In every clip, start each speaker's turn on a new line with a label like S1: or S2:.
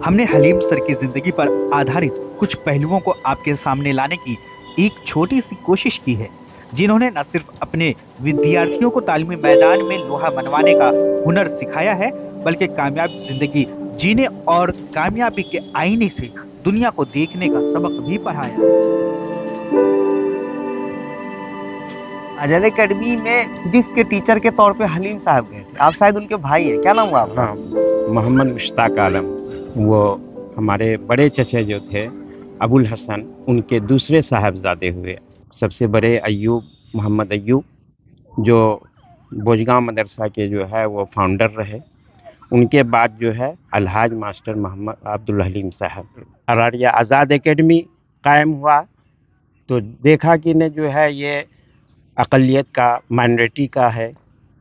S1: हमने हलीम सर की जिंदगी पर आधारित कुछ पहलुओं को आपके सामने लाने की एक छोटी सी कोशिश की है, जिन्होंने न सिर्फ अपने विद्यार्थियों को तालीमी मैदान में लोहा मनवाने का हुनर सिखाया है, बल्कि कामयाब जिंदगी जीने और कामयाबी के आईने से दुनिया को देखने का सबक भी पढ़ाया है।
S2: अजय अकेडमी में फिजिक्स के टीचर के तौर पे हलीम साहब गए थे। आप शायद उनके भाई हैं, क्या नाम हुआ आपका?
S3: हाँ, मोहम्मद मुश्ताक आलम। वो हमारे बड़े चचे जो थे अबुल हसन, उनके दूसरे साहबजादे हुए। सबसे बड़े अय्यूब, मोहम्मद अय्यूब, जो बोजगांव मदरसा के जो है वो फाउंडर रहे। उनके बाद जो है अलहाज मास्टर मोहम्मद अब्दुल हलीम साहब। अरारिया आज़ाद एकेडमी कायम हुआ तो देखा कि ने जो है ये अक़लियत का, माइनॉरिटी का है,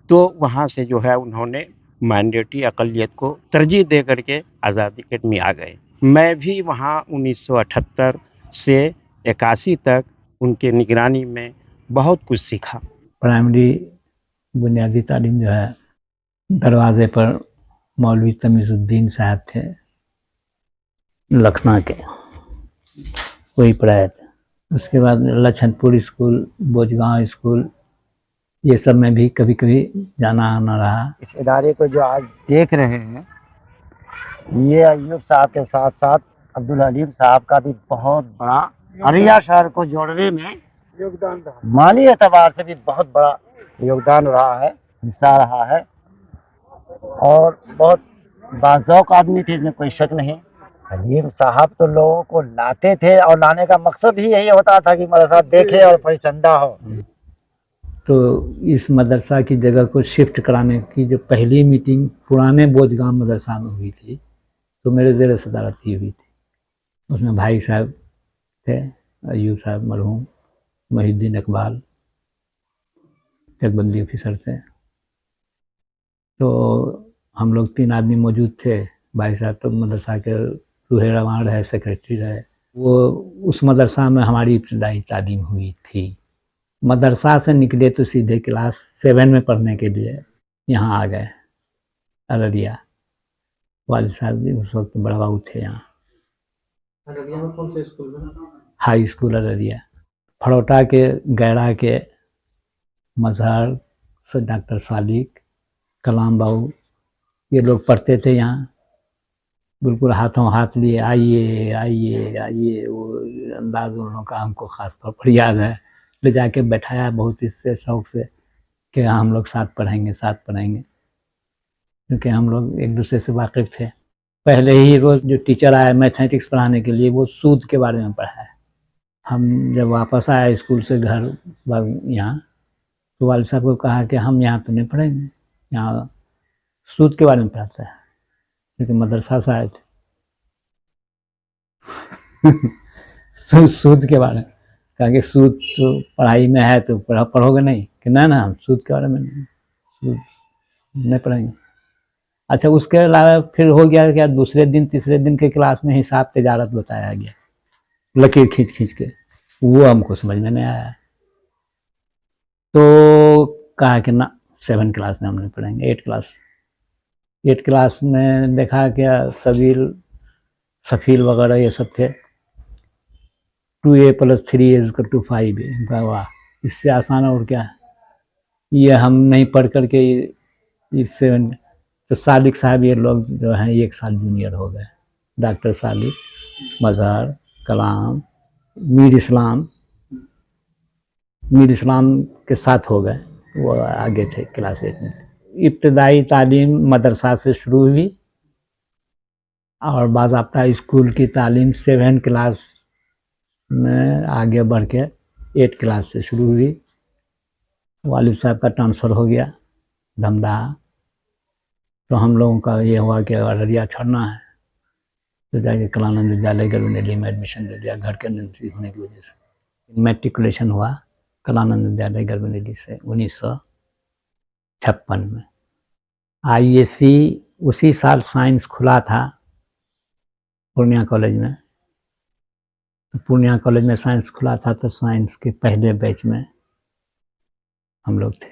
S3: तो वहाँ से जो है उन्होंने माइनॉरिटी अक़लियत को तरजीह दे करके आज़ाद एकेडमी आ गए। मैं भी वहाँ 1978 से 81 तक उनके निगरानी में बहुत कुछ सीखा।
S4: प्राइमरी बुनियादी तालीम जो है दरवाजे पर मौलवी तमीज़ुद्दीन साहब थे लखनऊ के, वही पढ़ाए थे। उसके बाद लछनपुर स्कूल, बोजगांव स्कूल, ये सब में भी कभी कभी जाना आना रहा।
S2: इस इदारे को जो आज देख रहे हैं, ये अय्यूब साहब के साथ साथ अब्दुल हलीम साहब का भी बहुत बड़ा अरिया शहर को जोड़ने में योगदान रहा। माली एतबार से भी बहुत बड़ा योगदान रहा है, हिस्सा रहा है, और बहुत बाज़ौक़ आदमी थे, इसमें कोई शक नहीं। हलीम साहब तो लोगों को लाते थे और लाने का मकसद ही यही होता था कि मदरसा देखे और परिचंदा हो।
S4: तो इस मदरसा की जगह को शिफ्ट कराने की जो पहली मीटिंग पुराने बोजगांव मदरसा में हुई थी, तो मेरे ज़ेर सदारत ही हुई थी। उसमें भाई साहब थे, अय्यूब साहब मरहूम, मोहिउद्दीन इकबाल चकबंदी ऑफिसर थे। तो हम लोग 3 आदमी मौजूद थे। भाई साहब तो मदरसा के रूहे रवान रहे, सेक्रेटरी रहे। वो उस मदरसा में हमारी इब्तदाई तालीम हुई थी। मदरसा से निकले तो सीधे क्लास 7 में पढ़ने के लिए यहाँ आ गए अररिया। वालिद साहब जी उस वक्त बड़ा बाबू थे यहाँ।
S5: अररिया में कौन से स्कूल में?
S4: High school Araria. फरौटा के गैरा के मजहर से डॉक्टर सालिक, कलाम बाबू, ये लोग पढ़ते थे यहाँ। बिल्कुल हाथों हाथ लिए आइए आइए आइए, वो अंदाज़ उन लोगों का हमको ख़ास तौर पर याद है। ले जाके बैठाया बहुत इससे शौक़ से कि हम लोग साथ पढ़ेंगे, साथ पढ़ेंगे, क्योंकि हम लोग एक दूसरे से वाकिफ़ थे। पहले ही वो जो टीचर आया मैथमेटिक्स पढ़ाने के लिए, वो सूद के बारे में पढ़ाया। हम जब वापस आए स्कूल से घर यहाँ, तो वालिद साहब को कहा कि हम यहाँ तो नहीं पढ़ेंगे, यहाँ सूद के बारे में पढ़ाता है, क्योंकि मदरसा से आए थे। सूद के बारे में कहा कि सूद तो पढ़ाई में है, तो पढ़ोगे नहीं? कि ना ना, हम सूद के बारे में नहीं, सूद नहीं पढ़ेंगे। अच्छा, उसके अलावा फिर हो गया क्या, दूसरे दिन तीसरे दिन के क्लास में हिसाब तिजारत बताया गया लकीर खींच खींच के, वो हमको समझ में नहीं आया। तो कहा कि ना, 7 क्लास में हम नहीं पढ़ेंगे, 8 क्लास में देखा क्या, सबील सफ़ील वगैरह ये सब थे। 2a + 3a = 5a। वाह, इससे आसान और क्या है। ये हम नहीं पढ़ करके इससे तो सालिक साहब ये लोग जो हैं 1 साल जूनियर हो गए। डॉक्टर सालिक, मजहर, कलाम, मीर इस्लाम के साथ हो गए, वो आगे थे क्लास 8 में। इब्तदाई तालीम मदरसा से शुरू हुई और बाज़ाब्ता स्कूल की तालीम 7 क्लास में आगे बढ़ के 8 क्लास से शुरू हुई। वालिद साहब का ट्रांसफ़र हो गया धमदाहा, तो हम लोगों का ये हुआ कि अररिया छोड़ना है, तो जाके कलानंद विद्यालय गर्वनेली में एडमिशन ले लिया, घर के नज़दीक होने की वजह से। मैट्रिकुलेशन हुआ कलानंद विद्यालय गर्वनेली से 1956 में। ISC उसी साल साइंस खुला था पूर्णिया कॉलेज में। पूर्णिया कॉलेज में साइंस खुला था, तो साइंस के पहले बैच में हम लोग थे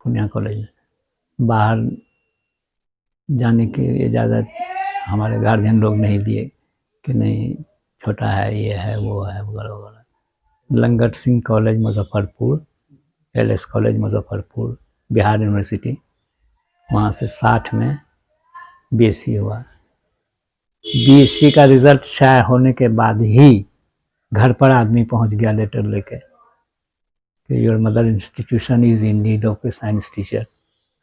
S4: पूर्णिया कॉलेज में। बाहर जाने की इजाज़त हमारे गार्जियन लोग नहीं दिए कि नहीं छोटा है, ये है, वो है, वगैरह वगैरह। Langat Singh college Muzaffarpur, LS college Muzaffarpur, Bihar university, वहाँ से 60 में बीएससी हुआ। बीएससी का रिजल्ट शाये होने के बाद ही घर पर आदमी पहुंच गया लेटर लेके कि your mother institution is in need of a science teacher,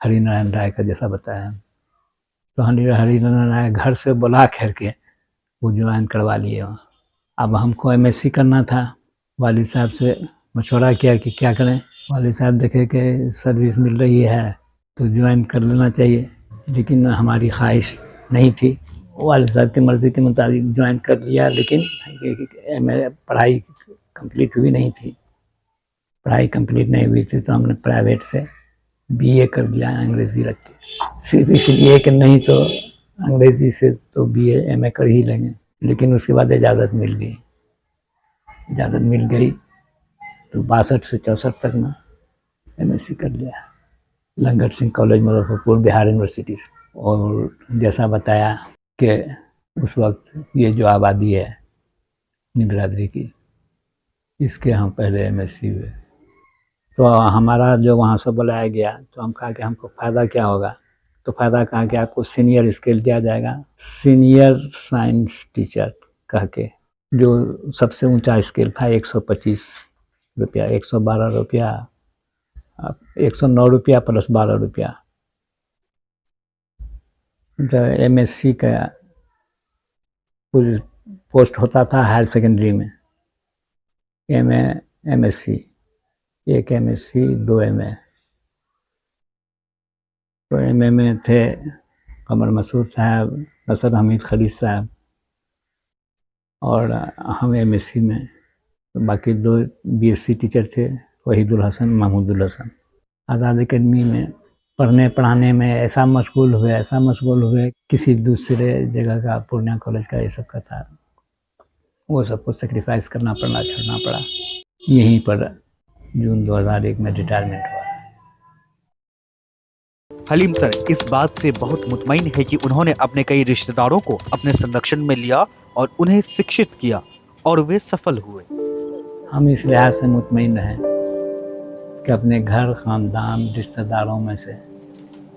S4: Harinarayan Rai का जैसा बताया। तो हरिनारायण राय घर से बुला करके वो ज्वाइन करवा लिए वहाँ। अब हमको एमएससी करना था, वालिद साहब से मशवरा किया कि क्या करें। वालिद साहब देखे कि सर्विस मिल रही है तो ज्वाइन कर लेना चाहिए, लेकिन हमारी ख्वाहिश नहीं थी। वालिद साहब की मर्ज़ी के मुताबिक ज्वाइन कर लिया, लेकिन पढ़ाई कंप्लीट हुई नहीं थी। पढ़ाई कंप्लीट नहीं हुई थी तो हमने प्राइवेट से बीए कर लिया अंग्रेज़ी रख के, सिर्फ इसलिए कि नहीं तो अंग्रेज़ी से तो बीए एमए कर ही लेंगे। लेकिन उसके बाद इजाज़त मिल गई। इजाज़त मिल गई तो 62 से 64 तक में एमएससी कर लिया लंगट सिंह कॉलेज मुजफ्फरपुर, बिहार यूनिवर्सिटी से। और जैसा बताया कि उस वक्त ये जो आबादी है अपनी बिरादरी की, इसके हम पहले एमएससी हुए। तो हमारा जो वहाँ से बुलाया गया तो हम कहा कि हमको फ़ायदा क्या होगा। तो फ़ायदा कहा कि आपको सीनियर स्केल दिया जाएगा, सीनियर साइंस टीचर कह के, जो सबसे ऊंचा स्केल था 125 रुपया, 112 रुपया, 109 रुपया प्लस 12 रुपया। तो एमएससी का कुछ पोस्ट होता था हायर सेकेंडरी में, एमए, एमएससी, 1 एमएससी 2 एमए। तो एमए में थे कमर मसूद साहब, नसर हमीद खलीद साहब, और हम एमएससी में। तो बाकी 2 बीएससी टीचर थे, वहीदुल हसन, महमूदुल हसन। आज़ाद एकेडमी में पढ़ने पढ़ाने में ऐसा मशगूल हुए, किसी दूसरे जगह का, पूर्णिया कॉलेज का ये सब का था, वो सब कुछ सेक्रीफाइस करना पड़ा, छोड़ना पड़ा। यहीं पर जून 2001 में रिटायरमेंट हुआ।
S1: हलीम सर इस बात से बहुत मुतमईन है कि उन्होंने अपने कई रिश्तेदारों को अपने संरक्षण में लिया और उन्हें शिक्षित किया और वे सफल हुए।
S4: हम इस लिहाज से मुतमईन रहे कि अपने घर, ख़ानदान, रिश्तेदारों में से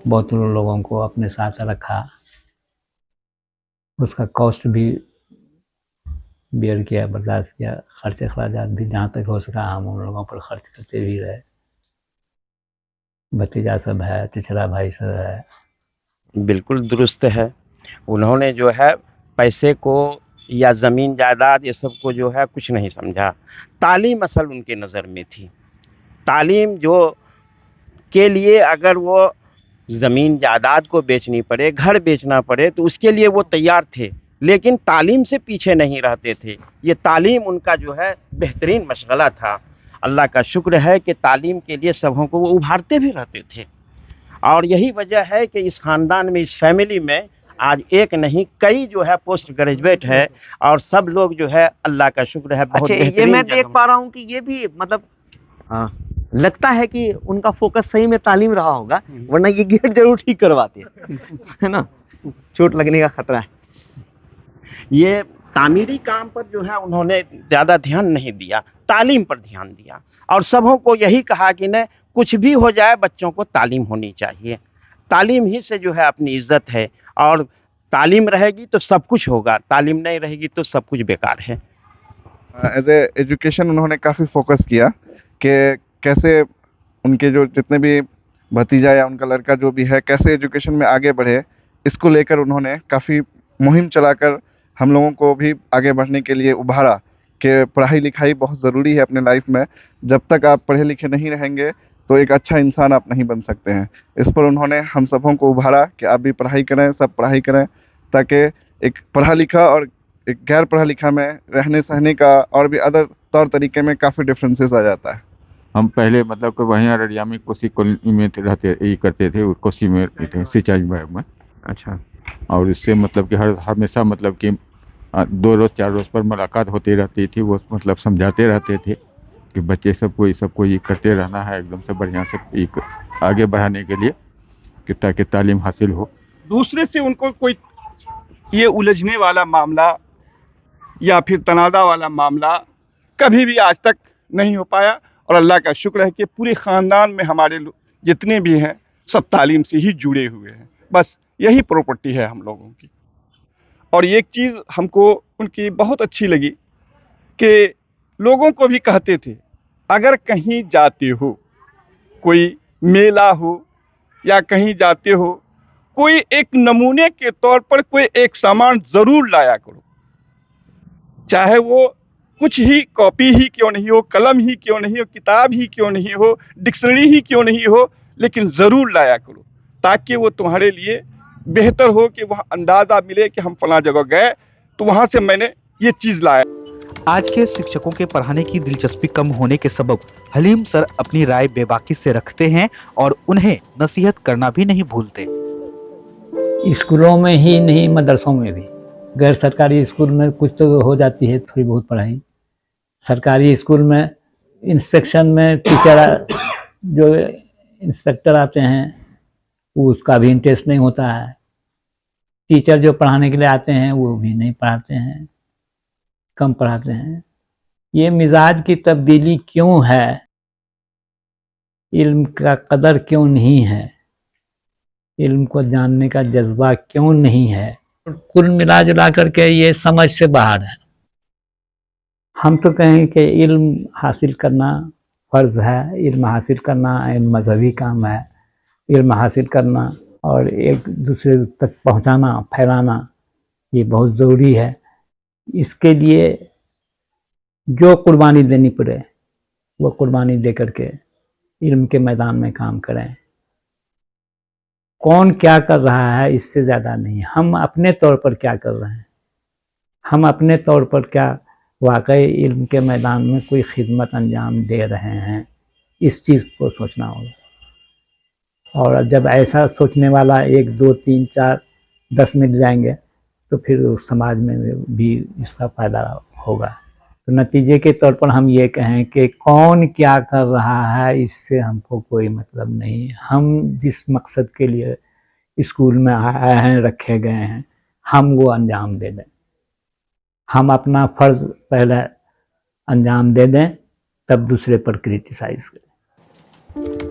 S4: बहुत लोगों को अपने साथ रखा, उसका कॉस्ट भी बेयर किया, बर्दाश्त किया, खर्च अखराजात भी जहाँ तक हो सका हम उन लोगों पर खर्च करते भी रहे। भतीजा सब है, चचेरा भाई सब है।
S3: बिल्कुल दुरुस्त है। उन्होंने जो है पैसे को या ज़मीन जायदाद ये सब को जो है कुछ नहीं समझा। तालीम असल उनके नज़र में थी। तालीम जो के लिए अगर वो ज़मीन जायदाद को बेचनी पड़े, घर बेचना पड़े, तो उसके लिए वो तैयार थे, लेकिन तालीम से पीछे नहीं रहते थे। ये तालीम उनका जो है बेहतरीन मशगला था। अल्लाह का शुक्र है कि तालीम के लिए सबों को वो उभारते भी रहते थे। और यही वजह है कि इस ख़ानदान में, इस फैमिली में आज एक नहीं कई जो है पोस्ट ग्रेजुएट है, और सब लोग जो है अल्लाह का शुक्र है बहुत
S6: अच्छा, ये
S3: बेहतरीन
S6: मैं देख
S3: जगह।
S6: पा रहा हूँ कि ये भी मतलब लगता है कि उनका फोकस सही में तालीम रहा होगा, वरना ये गेट जरूर ठीक करवाते है ना, चोट लगने का खतरा है।
S3: ये तामीरी काम पर जो है उन्होंने ज़्यादा ध्यान नहीं दिया, तालीम पर ध्यान दिया। और सबों को यही कहा कि न कुछ भी हो जाए बच्चों को तालीम होनी चाहिए। तालीम ही से जो है अपनी इज्जत है, और तालीम रहेगी तो सब कुछ होगा, तालीम नहीं रहेगी तो सब कुछ बेकार है।
S7: एज ए एजुकेशन उन्होंने काफ़ी फोकस किया कि कैसे उनके जो जितने भी भतीजा या उनका लड़का जो भी है कैसे एजुकेशन में आगे बढ़े, इसको लेकर उन्होंने काफ़ी मुहिम चलाकर हम लोगों को भी आगे बढ़ने के लिए उभारा कि पढ़ाई लिखाई बहुत ज़रूरी है अपने लाइफ में। जब तक आप पढ़े लिखे नहीं रहेंगे तो एक अच्छा इंसान आप नहीं बन सकते हैं। इस पर उन्होंने हम सबों को उभारा कि आप भी पढ़ाई करें, सब पढ़ाई करें, ताकि एक पढ़ा लिखा और एक गैर पढ़ा लिखा में रहने सहने का और भी अदर तौर तरीके में काफ़ी डिफरेंसेस आ जाता है।
S8: हम पहले मतलब कि वहीं अररिया में कोसी कॉलोनी में रहते ये करते थे, कोसी में थे, सिंचाई विभाग में।
S3: अच्छा।
S8: और इससे मतलब कि हमेशा मतलब कि 2 रोज़ 4 रोज़ पर मुलाकात होती रहती थी। वो मतलब समझाते रहते थे कि बच्चे सबको ये करते रहना है एकदम से बढ़िया से एक आगे बढ़ाने के लिए, कि ताकि तालीम हासिल हो।
S3: दूसरे से उनको कोई
S9: ये उलझने वाला मामला या फिर तनाज़ा वाला मामला कभी भी आज तक नहीं हो पाया। और अल्लाह का शुक्र है कि पूरे ख़ानदान में हमारे जितने भी हैं सब तालीम से ही जुड़े हुए हैं। बस यही प्रॉपर्टी है हम लोगों की। और एक चीज़ हमको उनकी बहुत अच्छी लगी कि लोगों को भी कहते थे, अगर कहीं जाते हो, कोई मेला हो या कहीं जाते हो, कोई एक नमूने के तौर पर कोई एक सामान ज़रूर लाया करो, चाहे वो कुछ ही कॉपी ही क्यों नहीं हो, कलम ही क्यों नहीं हो, किताब ही क्यों नहीं हो, डिक्शनरी ही क्यों नहीं हो, लेकिन ज़रूर लाया करो, ताकि वो तुम्हारे लिए बेहतर हो कि वह अंदाज़ा मिले कि हम फलां जगह गए तो वहाँ से मैंने ये चीज़ लाया।
S1: आज के शिक्षकों के पढ़ाने की दिलचस्पी कम होने के सबब हलीम सर अपनी राय बेबाकी से रखते हैं और उन्हें नसीहत करना भी नहीं भूलते।
S4: स्कूलों में ही नहीं, मदरसों में भी। गैर सरकारी स्कूल में कुछ तो हो जाती है थोड़ी बहुत पढ़ाई। सरकारी स्कूल में इंस्पेक्शन में टीचर जो इंस्पेक्टर आते हैं उसका भी इंटरेस्ट नहीं होता है। टीचर जो पढ़ाने के लिए आते हैं वो भी नहीं पढ़ाते हैं, कम पढ़ाते हैं। ये मिजाज की तब्दीली क्यों है? इल्म का कदर क्यों नहीं है? इल्म को जानने का जज्बा क्यों नहीं है? कुल मिला जुला करके ये समझ से बाहर है। हम तो कहें कि इल्म हासिल करना फ़र्ज़ है, इल्म हासिल करना एक मजहबी काम है। इल्म हासिल करना और एक दूसरे तक पहुंचाना, फैलाना ये बहुत ज़रूरी है। इसके लिए जो कुर्बानी देनी पड़े वो कुर्बानी दे करके इल्म के मैदान में काम करें। कौन क्या कर रहा है इससे ज़्यादा नहीं, हम अपने तौर पर क्या कर रहे हैं, हम अपने तौर पर क्या वाकई इल्म के मैदान में कोई खिदमत अंजाम दे रहे हैं, इस चीज़ को सोचना होगा। और जब ऐसा सोचने वाला 1, 2, 3, 4, 10 मिल जाएंगे तो फिर समाज में भी इसका फ़ायदा होगा। तो नतीजे के तौर पर हम ये कहें कि कौन क्या कर रहा है इससे हमको कोई मतलब नहीं। हम जिस मकसद के लिए स्कूल में आए हैं, रखे गए हैं, हम वो अंजाम दे दें। हम अपना फ़र्ज़ पहले अंजाम दे दें, तब दूसरे पर क्रिटिसाइज़ करें।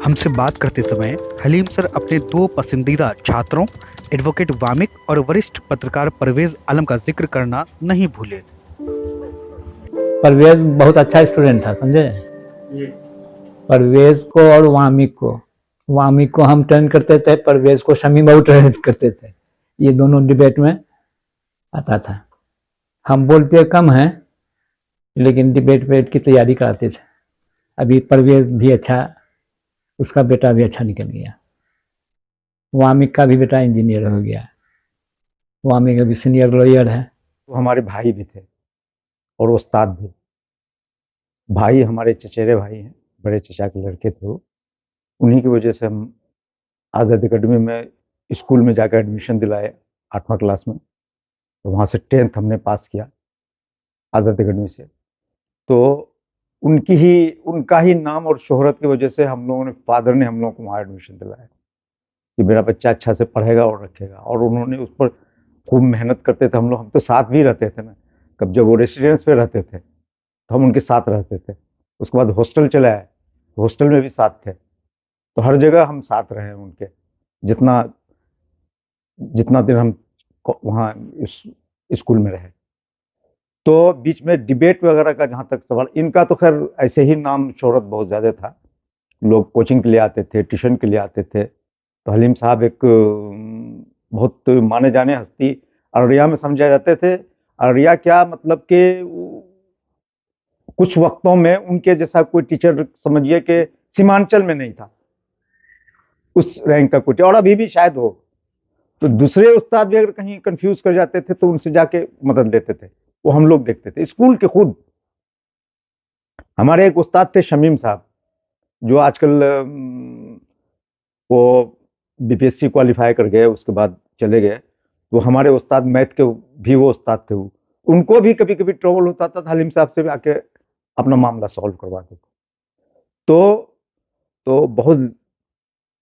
S1: हमसे बात करते समय हलीम सर अपने 2 पसंदीदा छात्रों एडवोकेट वामिक और वरिष्ठ पत्रकार परवेज आलम का जिक्र करना नहीं भूले।
S4: परवेज बहुत अच्छा स्टूडेंट था, समझे। परवेज को और वामिक को हम ट्रेन करते थे, परवेज को शमी बाबू ट्रेन करते थे। ये दोनों डिबेट में आता था। हम बोलते कम हैं लेकिन डिबेट की तैयारी कराते थे। अभी परवेज भी अच्छा, उसका बेटा भी अच्छा निकल गया। वामिक का भी बेटा इंजीनियर हो गया। वामिक अभी सीनियर लॉयर है।
S10: वो हमारे भाई भी थे और उस्ताद भी। भाई हमारे चचेरे भाई हैं, बड़े चचा के लड़के थे वो। उन्हीं की वजह से हम आज़ाद एकेडमी में स्कूल में जाकर एडमिशन दिलाए 8वां क्लास में। तो वहाँ से 10th हमने पास किया आज़ाद एकेडमी से। तो उनका ही नाम और शोहरत की वजह से हम लोगों ने, फादर ने हम लोगों को वहाँ एडमिशन दिलाया कि मेरा बच्चा अच्छा से पढ़ेगा और रखेगा। और उन्होंने उस पर खूब मेहनत करते थे। हम तो साथ भी रहते थे ना। कब जब वो रेसिडेंस पे रहते थे तो हम उनके साथ रहते थे। उसके बाद हॉस्टल चला है, हॉस्टल में भी साथ थे। तो हर जगह हम साथ रहे उनके, जितना दिन हम वहाँ इस स्कूल में रहे। तो बीच में डिबेट वगैरह का जहाँ तक सवाल, इनका तो खैर ऐसे ही नाम शोहरत बहुत ज़्यादा था। लोग कोचिंग के लिए आते थे, ट्यूशन के लिए आते थे। तो हलीम साहब एक बहुत माने जाने हस्ती अररिया में समझे जाते थे। अररिया क्या, मतलब कि कुछ वक्तों में उनके जैसा कोई टीचर समझिए कि सीमांचल में नहीं था उस रैंक का कोई, और अभी भी शायद हो। तो दूसरे उस्ताद भी अगर कहीं कंफ्यूज कर जाते थे तो उनसे जाके मदद लेते थे। वो हम लोग देखते थे स्कूल के खुद। हमारे एक उस्ताद थे शमीम साहब, जो आजकल वो बीपीएससी क्वालिफाई कर गए, उसके बाद चले गए। वो हमारे उस्ताद मैथ के भी वो उस्ताद थे। वो उनको भी कभी कभी ट्रबल होता था, हलीम साहब से भी आके अपना मामला सॉल्व करवाते थे। तो बहुत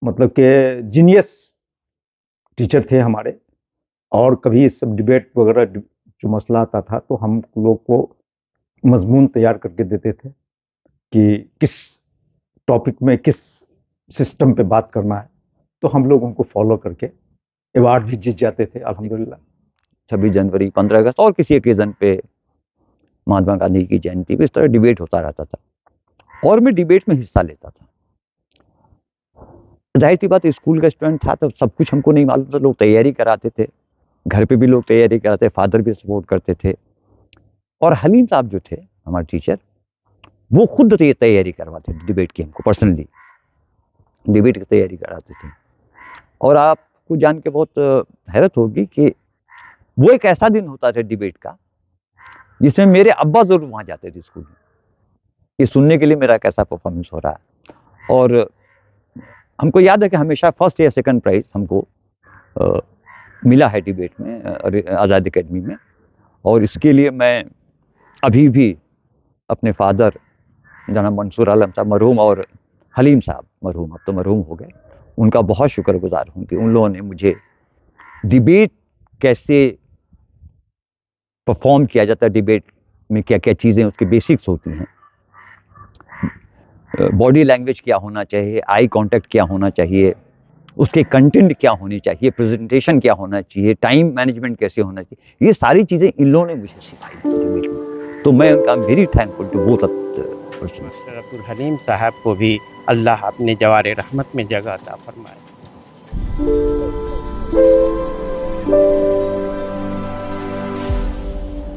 S10: मतलब कि जीनियस टीचर थे हमारे। और कभी सब डिबेट वगैरह जो मसला आता था तो हम लोग को मजमून तैयार करके देते थे कि किस टॉपिक में किस सिस्टम पे बात करना है, तो हम लोग उनको फॉलो करके अवार्ड भी जीत जाते थे अल्हम्दुलिल्लाह।
S11: 26 जनवरी, 15 अगस्त और किसी ओकेजन पे, महात्मा गांधी की जयंती पे, इस तरह डिबेट होता रहता था और मैं डिबेट में हिस्सा लेता था। जाहिर सी बात, स्कूल का स्टूडेंट था तो सब कुछ हमको नहीं मालूम था। लोग तैयारी कराते थे, घर पे भी लोग तैयारी कराते, फादर भी सपोर्ट करते थे। और हलीम साहब जो थे हमारे टीचर, वो खुद ये तैयारी करवाते थे डिबेट की, हमको पर्सनली डिबेट की तैयारी कराते थे। और आपको जान के बहुत हैरत होगी कि वो एक ऐसा दिन होता था डिबेट का जिसमें मेरे अब्बा जरूर वहाँ जाते थे स्कूल में, ये सुनने के लिए मेरा कैसा परफॉर्मेंस हो रहा है। और हमको याद है कि हमेशा फर्स्ट या सेकंड प्राइज हमको मिला है डिबेट में आज़ाद एकेडमी में। और इसके लिए मैं अभी भी अपने फादर जनाब मंसूर आलम साहब मरहूम और हलीम साहब मरहूम, अब तो मरहूम हो गए, उनका बहुत शुक्रगुजार हूँ कि उन लोगों ने मुझे डिबेट कैसे परफॉर्म किया जाता है, डिबेट में क्या क्या चीज़ें उसकी बेसिक्स होती हैं, बॉडी लैंग्वेज क्या होना चाहिए, आई कांटेक्ट क्या होना चाहिए, उसके कंटेंट क्या होनी चाहिए, प्रेजेंटेशन क्या होना चाहिए, टाइम मैनेजमेंट कैसे होना चाहिए, ये सारी चीज़ें इन लोगों ने मुझे सिखाई डिबेट में। तो मैं उनका very thankful to both person.
S3: Abdul Haleem sahab को भी अल्लाह अपने जवार रहमत में जगह अता फरमाए।